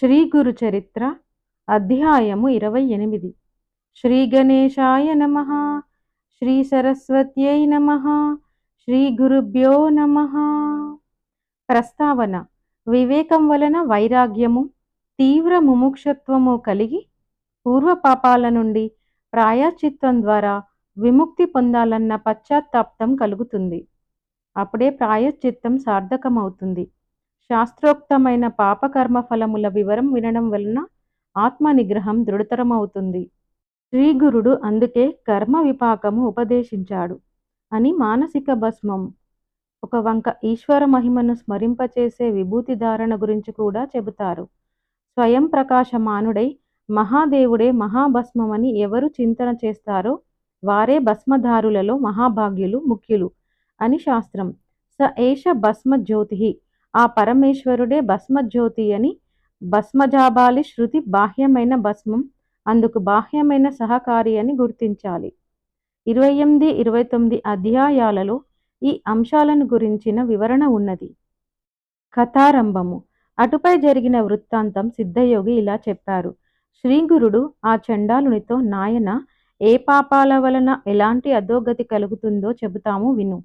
శ్రీ గురు చరిత్ర అధ్యాయము 28. శ్రీ గణేశాయ నమః. శ్రీ సరస్వత్యై నమః. శ్రీ గురుభ్యో నమః. ప్రస్తావన: వివేకం వలన వైరాగ్యము, తీవ్ర ముముక్షత్వము కలిగి పూర్వ పాపాల నుండి ప్రాయశ్చిత్తం ద్వారా విముక్తి పొందాలన్న పశ్చాత్తాపం కలుగుతుంది. అప్పుడే ప్రాయశ్చిత్తం సార్థకమవుతుంది. శాస్త్రోక్తమైన పాపకర్మ ఫలముల వివరం వినడం వలన ఆత్మ నిగ్రహం దృఢతరమవుతుంది. శ్రీగురుడు అందుకే కర్మ విపాకము ఉపదేశించాడు అని మానసిక భస్మం ఒక వంక ఈశ్వర మహిమను స్మరింపచేసే విభూతి ధారణ గురించి కూడా చెబుతారు. స్వయం ప్రకాశమానుడై మహాదేవుడే మహాభస్మమని ఎవరు చింతన చేస్తారో వారే భస్మధారులలో మహాభాగ్యులు, ముఖ్యులు అని శాస్త్రం. స ఏష భస్మజ్యోతి, ఆ పరమేశ్వరుడే భస్మజ్యోతి అని భస్మజాబాలి శృతి బాహ్యమైన భస్మం, అందుకు బాహ్యమైన సహకారి అని గుర్తించాలి. 28, 29 అధ్యాయాలలో ఈ అంశాలను గురించిన వివరణ ఉన్నది. కథారంభము. అటుపై జరిగిన వృత్తాంతం సిద్ధయోగి ఇలా చెప్పారు. శ్రీగురుడు ఆ చండాలునితో, నాయన, ఏ పాపాల వలన ఎలాంటి అధోగతి కలుగుతుందో చెబుతాము విను.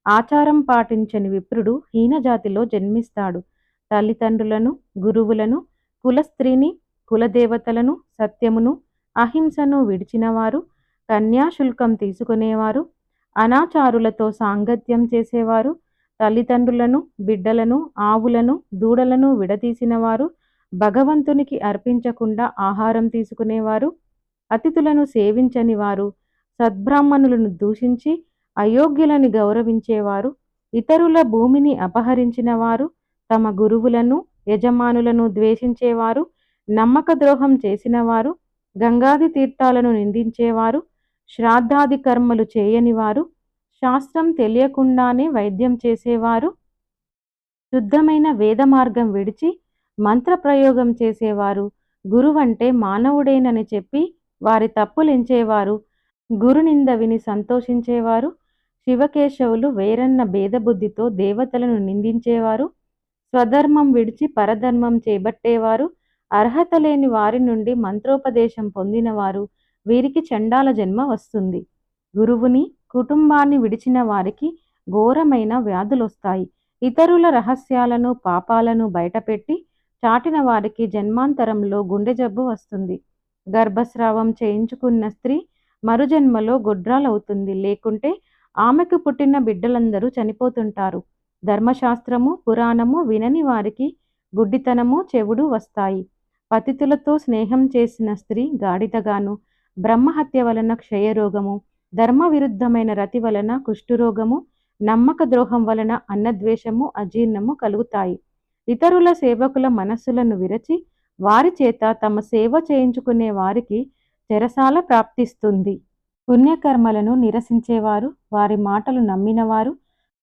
ఆచారం పాటించని విప్రుడు హీనజాతిలో జన్మిస్తాడు. తల్లిదండ్రులను, గురువులను, కులస్త్రీని, కులదేవతలను, సత్యమును, అహింసను విడిచినవారు, కన్యాశుల్కం తీసుకునేవారు, అనాచారులతో సాంగత్యం చేసేవారు, తల్లిదండ్రులను, బిడ్డలను, ఆవులను, దూడలను విడదీసినవారు, భగవంతునికి అర్పించకుండా ఆహారం తీసుకునేవారు, అతిథులను సేవించని వారు, సద్బ్రాహ్మణులను దూషించి అయోగ్యులని గౌరవించేవారు, ఇతరుల భూమిని అపహరించిన వారు, తమ గురువులను, యజమానులను ద్వేషించేవారు, నమ్మక ద్రోహం చేసినవారు, గంగాది తీర్థాలను నిందించేవారు, శ్రాద్ధాది కర్మలు చేయనివారు, శాస్త్రం తెలియకుండానే వైద్యం చేసేవారు, శుద్ధమైన వేద మార్గం విడిచి మంత్రప్రయోగం చేసేవారు, గురువంటే మానవుడేనని చెప్పి వారి తప్పులెంచేవారు, గురునింద విని సంతోషించేవారు, శివకేశవులు వేరన్న భేదబుద్ధితో దేవతలను నిందించేవారు, స్వధర్మం విడిచి పరధర్మం చేపట్టేవారు, అర్హత లేని వారి నుండి మంత్రోపదేశం పొందినవారు, వీరికి చండాల జన్మ వస్తుంది. గురువుని, కుటుంబాన్ని విడిచిన వారికి ఘోరమైన వ్యాధులొస్తాయి. ఇతరుల రహస్యాలను, పాపాలను బయటపెట్టి చాటిన వారికి జన్మాంతరంలో గుండె జబ్బు వస్తుంది. గర్భస్రావం చేయించుకున్న స్త్రీ మరుజన్మలో గొడ్రాలవుతుంది. లేకుంటే ఆమెకు పుట్టిన బిడ్డలందరూ చనిపోతుంటారు. ధర్మశాస్త్రము, పురాణము వినని వారికి గుడ్డితనము, చెవుడు వస్తాయి. పతితులతో స్నేహం చేసిన స్త్రీ గాడిదగాను, బ్రహ్మహత్య వలన క్షయరోగము, ధర్మ విరుద్ధమైన రతి వలన కుష్ఠురోగము, నమ్మక ద్రోహం వలన అన్నద్వేషము, అజీర్ణము కలుగుతాయి. ఇతరుల సేవకుల మనస్సులను విరచి వారి చేత తమ సేవ చేయించుకునే వారికి చెరసాల ప్రాప్తిస్తుంది. పుణ్యకర్మలను నిరసించేవారు, వారి మాటలు నమ్మినవారు,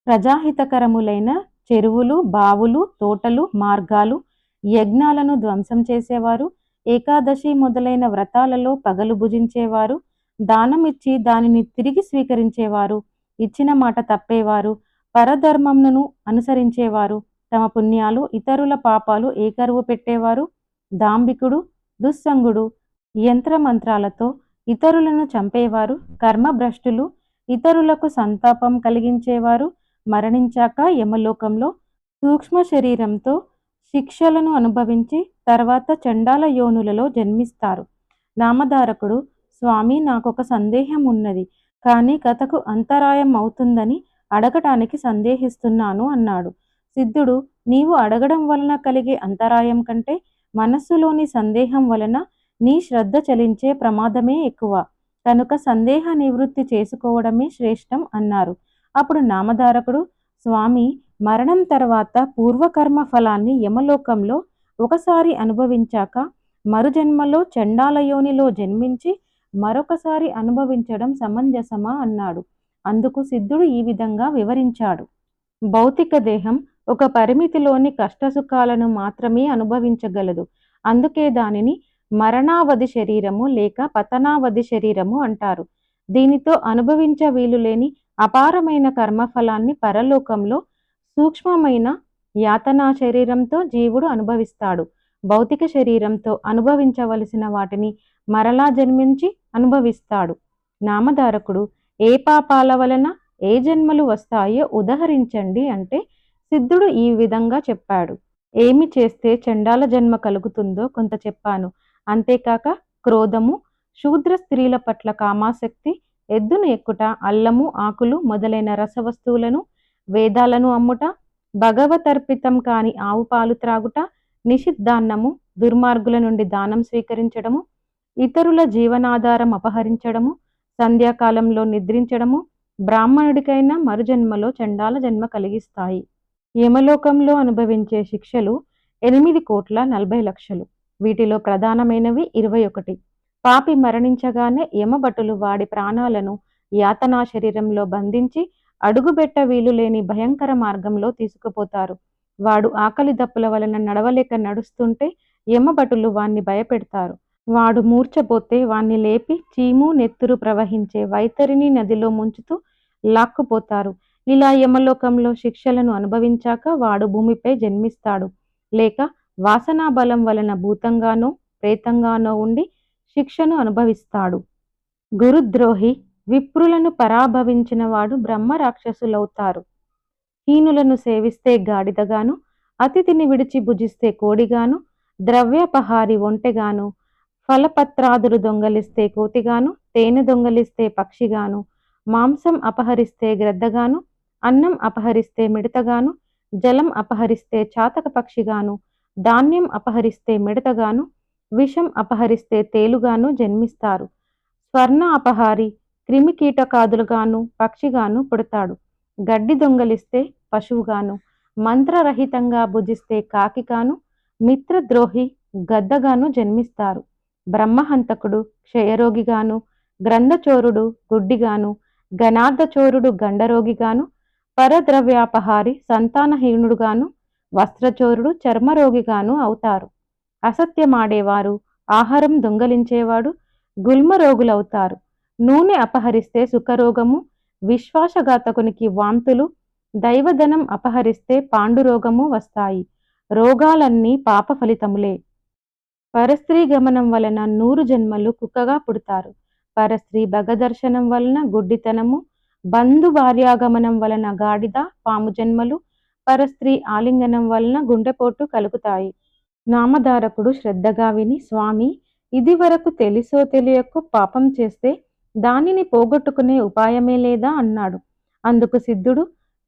ప్రజాహితకరములైన చెరువులు, బావులు, తోటలు, మార్గాలు, యజ్ఞాలను ధ్వంసం చేసేవారు, ఏకాదశి మొదలైన వ్రతాలలో పగలు భుజించేవారు, దానం ఇచ్చి దానిని తిరిగి స్వీకరించేవారు, ఇచ్చిన మాట తప్పేవారు, పరధర్మమును అనుసరించేవారు, తమ పుణ్యాలు ఇతరుల పాపాలు ఏకరువు పెట్టేవారు, దాంభికుడు, దుస్సంగుడు, యంత్రమంత్రాలతో ఇతరులను చంపేవారు, కర్మభ్రష్టులు, ఇతరులకు సంతాపం కలిగించేవారు, మరణించాక యమలోకంలో సూక్ష్మ శరీరంతో శిక్షలను అనుభవించి తర్వాత చండాల యోనులలో జన్మిస్తారు. నామధారకుడు, స్వామి, నాకొక సందేహం ఉన్నది, కానీ కథకు అంతరాయం అవుతుందని అడగటానికి సందేహిస్తున్నాను అన్నాడు. సిద్ధుడు, నీవు అడగడం వలన కలిగే అంతరాయం కంటే మనస్సులోని సందేహం వలన నీ శ్రద్ధ చలించే ప్రమాదమే ఎక్కువ, కనుక సందేహ నివృత్తి చేసుకోవడమే శ్రేష్టం అన్నారు. అప్పుడు నామధారకుడు, స్వామి, మరణం తర్వాత పూర్వకర్మ ఫలాన్ని యమలోకంలో ఒకసారి అనుభవించాక మరుజన్మలో చండాలయోనిలో జన్మించి మరొకసారి అనుభవించడం సమంజసమా అన్నాడు. అందుకు సిద్ధుడు ఈ విధంగా వివరించాడు. భౌతిక దేహం ఒక పరిమితిలోని కష్టసుఖాలను మాత్రమే అనుభవించగలదు. అందుకే దానిని మరణావధి శరీరము లేక పతనావధి శరీరము అంటారు. దీనితో అనుభవించ వీలులేని అపారమైన కర్మఫలాన్ని పరలోకంలో సూక్ష్మమైన యాతనా శరీరంతో జీవుడు అనుభవిస్తాడు. భౌతిక శరీరంతో అనుభవించవలసిన వాటిని మరలా జన్మించి అనుభవిస్తాడు. నామధారకుడు ఏ పాపాల వలన ఏ జన్మలు వస్తాయో ఉదహరించండి అంటే సిద్ధుడు ఈ విధంగా చెప్పాడు. ఏమి చేస్తే చండాల జన్మ కలుగుతుందో కొంత చెప్పాను. అంతేకాక క్రోధము, శూద్ర స్త్రీల పట్ల కామాసక్తి, ఎద్దును ఎక్కుట, అల్లము ఆకులు మొదలైన రసవస్తువులను, వేదాలను అమ్ముట, భగవతర్పితం కాని ఆవు పాలు త్రాగుట, నిషిద్ధాన్నము, దుర్మార్గుల నుండి దానం స్వీకరించడము, ఇతరుల జీవనాధారం అపహరించడము, సంధ్యాకాలంలో నిద్రించడము, బ్రాహ్మణుడికైనా మరుజన్మలో చండాల జన్మ కలిగిస్తాయి. యమలోకంలో అనుభవించే శిక్షలు 8,40,00,000. వీటిలో ప్రధానమైనవి 21. పాపి మరణించగానే యమభటులు వాడి ప్రాణాలను యాతనా శరీరంలో బంధించి అడుగుబెట్ట వీలు లేని భయంకర మార్గంలో తీసుకుపోతారు. వాడు ఆకలి దప్పుల వలన నడవలేక నడుస్తుంటే యమభటులు వాణ్ణి భయపెడతారు. వాడు మూర్ఛపోతే వాణ్ణి లేపి చీము నెత్తురు ప్రవహించే వైతరిణి నదిలో ముంచుతూ లాక్కుపోతారు. ఇలా యమలోకంలో శిక్షలను అనుభవించాక వాడు భూమిపై జన్మిస్తాడు. లేక వాసనా బలం వలన భూతంగానో ప్రేతంగానో ఉండి శిక్షను అనుభవిస్తాడు. గురుద్రోహి, విప్రులను పరాభవించిన వాడు బ్రహ్మ రాక్షసులవుతారు. హీనులను సేవిస్తే గాడిదగాను, అతిథిని విడిచి భుజిస్తే కోడిగాను, ద్రవ్యాపహారి ఒంటెగాను, ఫలపత్రాదులు దొంగలిస్తే కోతిగాను, తేనె దొంగలిస్తే పక్షిగాను, మాంసం అపహరిస్తే గ్రద్దగాను, అన్నం అపహరిస్తే మిడతగాను, జలం అపహరిస్తే చాతక పక్షిగాను, ధాన్యం అపహరిస్తే మిడతగాను, విషం అపహరిస్తే తేలుగాను జన్మిస్తారు. స్వర్ణ అపహారి క్రిమికీటకాదులుగాను పక్షిగాను పుడతాడు. గడ్డి దొంగలిస్తే పశువుగాను, మంత్రరహితంగా భుజిస్తే కాకిగాను, మిత్రద్రోహి గద్దగాను జన్మిస్తారు. బ్రహ్మహంతకుడు క్షయరోగిగాను, గ్రంథచోరుడు గుడ్డిగాను, గణార్ధచోరుడు గండరోగిగాను, పరద్రవ్యాపహారి సంతానహీనుడుగాను, వస్త్రచోరుడు చర్మరోగిగాను అవుతారు. అసత్యమాడేవారు, ఆహారం దొంగలించేవాడు గుల్మరోగులవుతారు. నూనె అపహరిస్తే సుఖరోగము, విశ్వాసఘాతకునికి వాంతులు, దైవధనం అపహరిస్తే పాండురోగము వస్తాయి. రోగాలన్నీ పాప ఫలితములే. పరస్త్రీ గమనం వలన 100 జన్మలు కుక్కగా పుడతారు. పరస్త్రీ భగదర్శనం వలన గుడ్డితనము, బంధు భార్యాగమనం వలన గాడిద పాము జన్మలు, పరస్త్రీ ఆలింగనం వలన గుండెపోటు కలుగుతాయి. నామధారకుడు శ్రద్ధగా విని, స్వామి, ఇది వరకు తెలిసో తెలియకో పాపం చేస్తే దానిని పోగొట్టుకునే ఉపాయమే లేదా అన్నాడు. అందుకు సిద్ధుడు,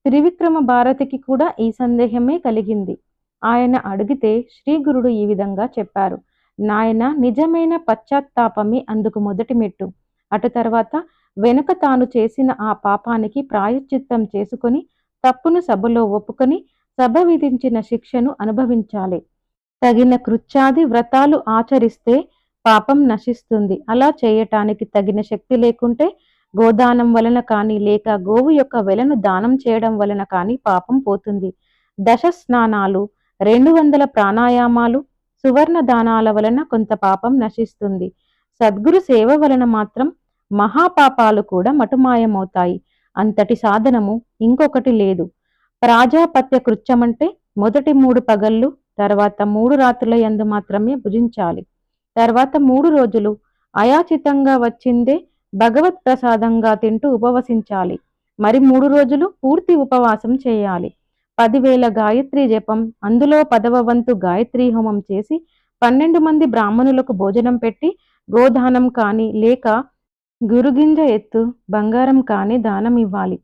త్రివిక్రమ భారతికి కూడా ఈ సందేహమే కలిగింది. ఆయన అడిగితే శ్రీగురుడు ఈ విధంగా చెప్పారు. నాయన, నిజమైన పశ్చాత్తాపమే అందుకు మొదటి మెట్టు. అటు తర్వాత వెనుక తాను చేసిన ఆ పాపానికి ప్రాయశ్చిత్తం చేసుకొని తప్పును సభలో ఒప్పుకొని సభ విధించిన శిక్షను అనుభవించాలి. తగిన కృత్యాది వ్రతాలు ఆచరిస్తే పాపం నశిస్తుంది. అలా చేయటానికి తగిన శక్తి లేకుంటే గోదానం వలన కానీ లేక గోవు యొక్క వెలను దానం చేయడం వలన కానీ పాపం పోతుంది. 10 స్నానాలు, 200 ప్రాణాయామాలు, సువర్ణ దానాల వలన కొంత పాపం నశిస్తుంది. సద్గురు సేవ వలన మాత్రం మహాపాపాలు కూడా మటుమాయమవుతాయి. అంతటి సాధనము ఇంకొకటి లేదు. ప్రాజాపత్య కృత్యమంటే మొదటి 3 పగళ్ళు, తర్వాత 3 రాత్రుల యందు మాత్రమే భుజించాలి. తర్వాత 3 రోజులు అయాచితంగా వచ్చిందే భగవత్ ప్రసాదంగా తింటూ ఉపవసించాలి. మరి 3 రోజులు పూర్తి ఉపవాసం చేయాలి. 10,000 గాయత్రీ జపం, అందులో 10వ వంతు గాయత్రీ హోమం చేసి 12 మంది బ్రాహ్మణులకు భోజనం పెట్టి గోదానం కానీ లేక గురుగింజ ఎత్తు బంగారం కానీ దానం ఇవ్వాలి.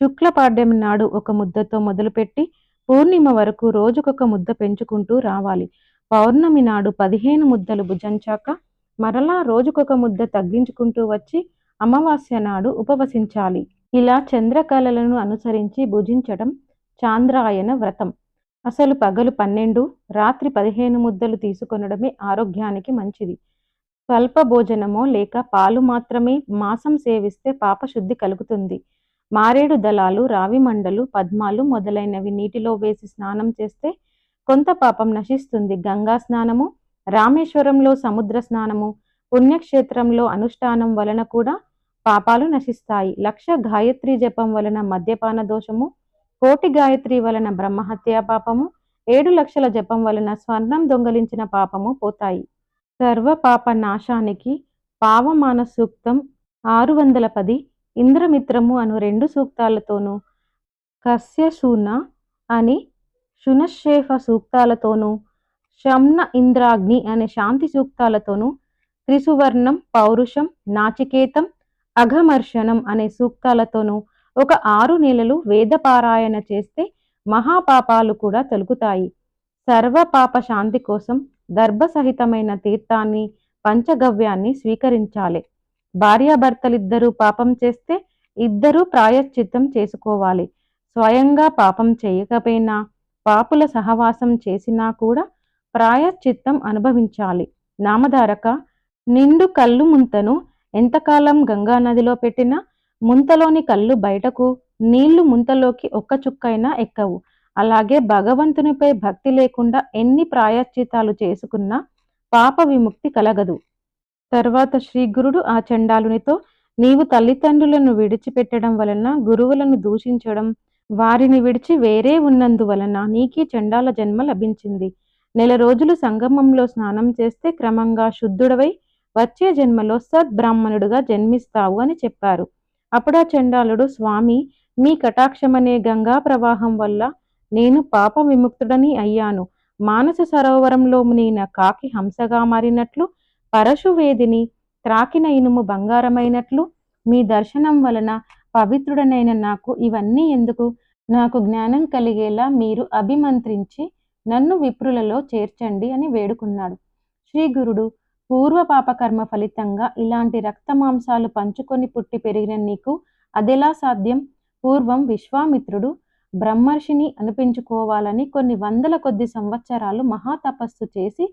శుక్ల పాడ్యమి నాడు 1 ముద్దతో మొదలుపెట్టి పూర్ణిమ వరకు రోజుకొక ముద్ద పెంచుకుంటూ రావాలి. పౌర్ణమి నాడు 15 ముద్దలు భుజించాక మరలా రోజుకొక ముద్ద తగ్గించుకుంటూ వచ్చి అమావాస్య నాడు ఉపవసించాలి. ఇలా చంద్రకళలను అనుసరించి భుజించడం చాంద్రాయన వ్రతం. అసలు పగలు 12, రాత్రి 15 ముద్దలు తీసుకొనడమే ఆరోగ్యానికి మంచిది. స్వల్ప భోజనమో లేక పాలు మాత్రమే మాంసం సేవిస్తే పాపశుద్ధి కలుగుతుంది. మారేడు దళాలు, రావి మండలు, పద్మాలు మొదలైనవి నీటిలో వేసి స్నానం చేస్తే కొంత పాపం నశిస్తుంది. గంగా స్నానము, రామేశ్వరంలో సముద్ర స్నానము, పుణ్యక్షేత్రంలో అనుష్ఠానం వలన కూడా పాపాలు నశిస్తాయి. 1,00,000 గాయత్రీ జపం వలన మద్యపాన దోషము, 1,00,00,000 గాయత్రి వలన బ్రహ్మహత్యా పాపము, 7 లక్షల జపం వలన స్వర్ణం దొంగలించిన పాపము పోతాయి. సర్వ పాప నాశానికి పావమాన సూక్తం 610, ఇంద్రమిత్రము అను 2 సూక్తాలతోనూ, కస్యశూన అని శునశ్శేఫ సూక్తాలతోనూ, శంన ఇంద్రాగ్ని అనే శాంతి సూక్తాలతోనూ, త్రిసువర్ణం, పౌరుషం, నాచికేతం, అఘమర్షణం అనే సూక్తాలతోనూ ఒక 6 నెలలు వేదపారాయణ చేస్తే మహాపాపాలు కూడా తొలగుతాయి. సర్వ పాప శాంతి కోసం దర్భసహితమైన తీర్థాన్ని, పంచగవ్యాన్ని స్వీకరించాలి. భార్యాభర్తలిద్దరూ పాపం చేస్తే ఇద్దరూ ప్రాయశ్చిత్తం చేసుకోవాలి. స్వయంగా పాపం చేయకపోయినా, పాపుల సహవాసం చేసినా కూడా ప్రాయశ్చిత్తం అనుభవించాలి. నామధారక, నిండు కళ్ళు ముంతను ఎంతకాలం గంగానదిలో పెట్టినా ముంతలోని కళ్ళు బయటకు, నీళ్లు ముంతలోకి ఒక్క చుక్కైనా ఎక్కవు. అలాగే భగవంతునిపై భక్తి లేకుండా ఎన్ని ప్రాయశ్చితాలు చేసుకున్నా పాప విముక్తి కలగదు. తర్వాత శ్రీగురుడు ఆ చండాలునితో, నీవు తల్లిదండ్రులను విడిచిపెట్టడం వలన, గురువులను దూషించడం, వారిని విడిచి వేరే ఉన్నందువలన నీకీ చండాల జన్మ లభించింది. 1 నెల రోజులు సంగమంలో స్నానం చేస్తే క్రమంగా శుద్ధుడవై వచ్చే జన్మలో సద్బ్రాహ్మణుడుగా జన్మిస్తావు అని చెప్పారు. అప్పుడా చండాలుడు, స్వామి, మీ కటాక్షమనే గంగా ప్రవాహం వల్ల నేను పాప విముక్తుడని అయ్యాను. మానస సరోవరంలో మునిగిన కాకి హంసగా మారినట్లు, పరశువేదిని త్రాకిన ఇనుము బంగారమైనట్లు, మీ దర్శనం వలన పవిత్రుడనైన నాకు ఇవన్నీ ఎందుకు? నాకు జ్ఞానం కలిగేలా మీరు అభిమంత్రించి నన్ను విప్రులలో చేర్చండి అని వేడుకున్నాడు. శ్రీగురుడు, పూర్వ పాపకర్మ ఫలితంగా ఇలాంటి రక్తమాంసాలు పంచుకొని పుట్టి పెరిగిన నీకు అదెలా సాధ్యం? పూర్వం విశ్వామిత్రుడు బ్రహ్మర్షిని అనిపించుకోవాలని కొన్ని వందల కొద్ది సంవత్సరాలు మహాతపస్సు చేసి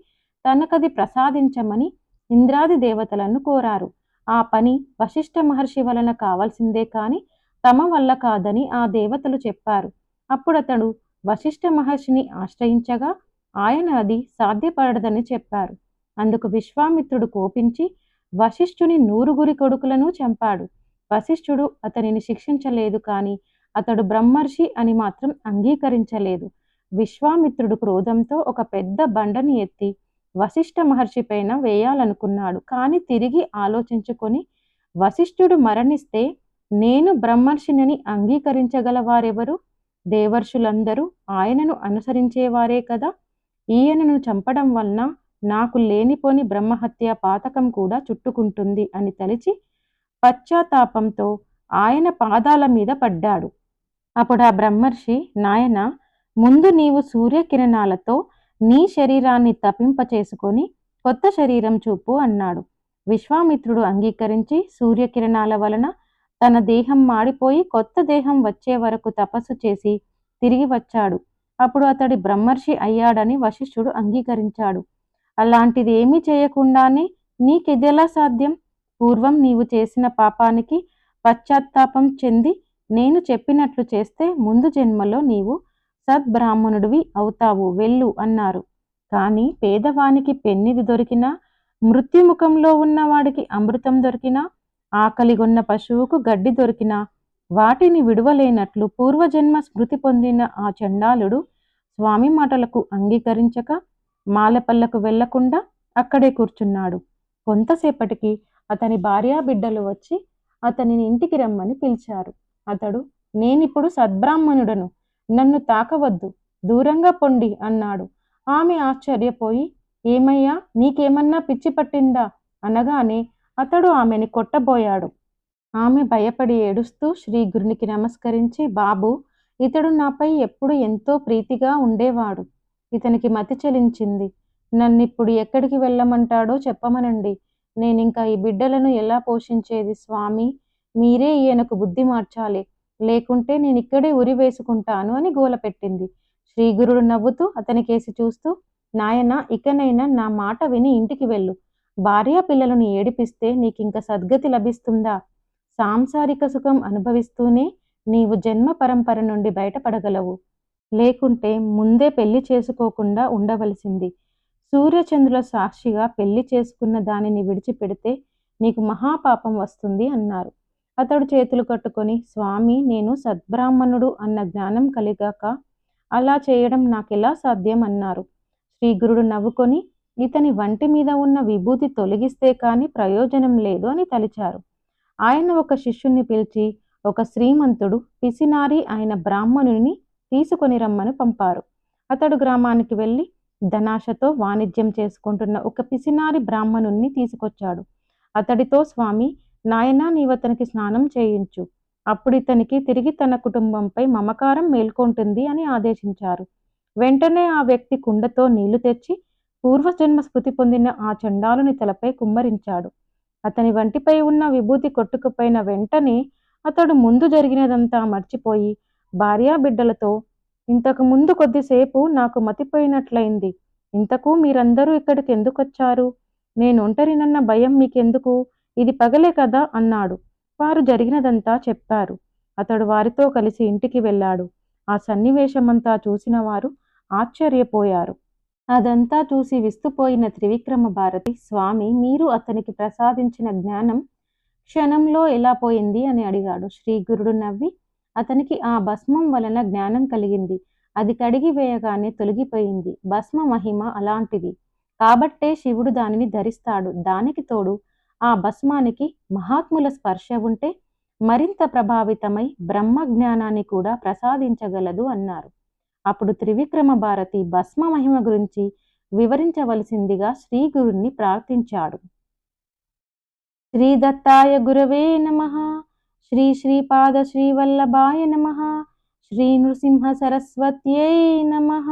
తనకది ప్రసాదించమని ఇంద్రాది దేవతలను కోరారు. ఆ పని వశిష్ఠ మహర్షి వలన కావాల్సిందే కాని తమ వల్ల కాదని ఆ దేవతలు చెప్పారు. అప్పుడతడు వశిష్ఠ మహర్షిని ఆశ్రయించగా ఆయన అది సాధ్యపడదని చెప్పారు. అందుకు విశ్వామిత్రుడు కోపించి వశిష్ఠుని 100 కొడుకులను చంపాడు. వశిష్ఠుడు అతనిని శిక్షించలేదు కాని అతడు బ్రహ్మర్షి అని మాత్రం అంగీకరించలేదు. విశ్వామిత్రుడు క్రోధంతో ఒక పెద్ద బండని ఎత్తి వశిష్ఠ మహర్షి పైన వేయాలనుకున్నాడు. కాని తిరిగి ఆలోచించుకొని, వశిష్ఠుడు మరణిస్తే నేను బ్రహ్మర్షిని అంగీకరించగల వారెవరు? దేవర్షులందరూ ఆయనను అనుసరించేవారే కదా. ఈయనను చంపడం వలన నాకు లేనిపోని బ్రహ్మహత్య పాతకం కూడా చుట్టుకుంటుంది అని తలిచి పశ్చాత్తాపంతో ఆయన పాదాల మీద పడ్డాడు. అప్పుడు ఆ బ్రహ్మర్షి, నాయన, ముందు నీవు సూర్యకిరణాలతో నీ శరీరాన్ని తపింపచేసుకొని కొత్త శరీరం చూపు అన్నాడు. విశ్వామిత్రుడు అంగీకరించి సూర్యకిరణాల వలన తన దేహం మాడిపోయి కొత్త దేహం వచ్చే వరకు తపస్సు చేసి తిరిగి వచ్చాడు. అప్పుడు అతడి బ్రహ్మర్షి అయ్యాడని వశిష్ఠుడు అంగీకరించాడు. అలాంటిది ఏమీ చేయకుండానే నీకిదెలా సాధ్యం? పూర్వం నీవు చేసిన పాపానికి పశ్చాత్తాపం చెంది నేను చెప్పినట్లు చేస్తే ముందు జన్మలో నీవు సద్బ్రాహ్మణుడివి అవుతావు, వెళ్ళు అన్నారు. కానీ పేదవానికి పెన్నిది దొరికినా, మృత్యుముఖంలో ఉన్నవాడికి అమృతం దొరికినా, ఆకలిగొన్న పశువుకు గడ్డి దొరికినా వాటిని విడువలేనట్లు పూర్వజన్మ స్మృతి పొందిన ఆ చండాలుడు స్వామి మాటలకు అంగీకరించక మాలపల్లకు వెళ్లకుండా అక్కడే కూర్చున్నాడు. కొంతసేపటికి అతని భార్యాబిడ్డలు వచ్చి అతనిని ఇంటికి రమ్మని పిలిచారు. అతడు, నేనిప్పుడు సద్బ్రాహ్మణుడను, నన్ను తాకవద్దు, దూరంగా పొండి అన్నాడు. ఆమె ఆశ్చర్యపోయి, ఏమయ్యా, నీకేమన్నా పిచ్చి పట్టిందా అనగానే అతడు ఆమెని కొట్టబోయాడు. ఆమె భయపడి ఏడుస్తూ శ్రీగురునికి నమస్కరించి, బాబు, ఇతడు నాపై ఎప్పుడు ఎంతో ప్రీతిగా ఉండేవాడు. ఇతనికి మతి చెలించింది. నన్నిప్పుడు ఎక్కడికి వెళ్ళమంటాడో చెప్పమనండి. నేనింకా ఈ బిడ్డలను ఎలా పోషించేది? స్వామి, మీరే ఈయనకు బుద్ధి మార్చాలి, లేకుంటే నేనిక్కడే ఉరి వేసుకుంటాను అని గోలపెట్టింది. శ్రీగురుడు నవ్వుతూ అతనికేసి చూస్తూ, నాయనా, ఇకనైనా నా మాట విని ఇంటికి వెళ్ళు. భార్యా పిల్లలను ఏడిపిస్తే నీకింక సద్గతి లభిస్తుందా? సాంసారిక సుఖం అనుభవిస్తూనే నీవు జన్మ పరంపర నుండి బయటపడగలవు. లేకుంటే ముందే పెళ్లి చేసుకోకుండా ఉండవలసింది. సూర్యచంద్రుల సాక్షిగా పెళ్లి చేసుకున్న దానిని విడిచిపెడితే నీకు మహాపాపం వస్తుంది అన్నారు. అతడు చేతులు కట్టుకొని, స్వామి, నేను సద్బ్రాహ్మణుడు అన్న జ్ఞానం కలిగాక అలా చేయడం నాకెలా సాధ్యం అన్నారు. శ్రీగురుడు నవ్వుకొని ఇతని వంటి మీద ఉన్న విభూతి తొలగిస్తే కాని ప్రయోజనం లేదు అని తలిచారు. ఆయన ఒక శిష్యుణ్ణి పిలిచి ఒక శ్రీమంతుడు పిసినారి ఆయన బ్రాహ్మణుని తీసుకొని రమ్మని పంపారు. అతడు గ్రామానికి వెళ్ళి ధనాశతో వాణిజ్యం చేసుకుంటున్న ఒక పిసినారి బ్రాహ్మణుణ్ణి తీసుకొచ్చాడు. అతడితో స్వామి, నాయనా నీవతనికి స్నానం చేయించు, అప్పుడు ఇతనికి తిరిగి తన కుటుంబంపై మమకారం మేల్కొంటుంది అని ఆదేశించారు. వెంటనే ఆ వ్యక్తి కుండతో నీళ్లు తెచ్చి పూర్వజన్మ స్మృతి పొందిన ఆ చండాలుని తలపై కుమ్మరించాడు. అతని వంటిపై ఉన్న విభూతి కొట్టుకుపోయిన వెంటనే అతడు ముందు జరిగినదంతా మర్చిపోయి భార్యాబిడ్డలతో, ఇంతకు ముందు కొద్దిసేపు నాకు మతిపోయినట్లయింది. ఇంతకు మీరందరూ ఇక్కడికి ఎందుకొచ్చారు? నేను ఒంటరినన్న భయం మీకెందుకు? ఇది పగలే కదా అన్నాడు. వారు జరిగినదంతా చెప్పారు. అతడు వారితో కలిసి ఇంటికి వెళ్ళాడు. ఆ సన్నివేశమంతా చూసిన వారు ఆశ్చర్యపోయారు. అదంతా చూసి విస్తుపోయిన త్రివిక్రమ భారతి, స్వామి, మీరు అతనికి ప్రసాదించిన జ్ఞానం క్షణంలో ఎలా పోయింది అని అడిగాడు. శ్రీగురుడు నవ్వి, అతనికి ఆ భస్మం వలన జ్ఞానం కలిగింది. అది కడిగి వేయగానే తొలగిపోయింది. భస్మ మహిమ అలాంటిది. కాబట్టే శివుడు దానిని ధరిస్తాడు. దానికి తోడు ఆ భస్మానికి మహాత్ముల స్పర్శ ఉంటే మరింత ప్రభావితమై బ్రహ్మ జ్ఞానాన్ని కూడా ప్రసాదించగలదు అన్నారు. అప్పుడు త్రివిక్రమ భారతి భస్మ మహిమ గురించి వివరించవలసిందిగా శ్రీగురుణ్ణి ప్రార్థించాడు. శ్రీ దత్తాయ గురవే నమః. శ్రీ శ్రీపాద శ్రీవల్లభాయ నమః. శ్రీ నృసింహ సరస్వత్యై నమః.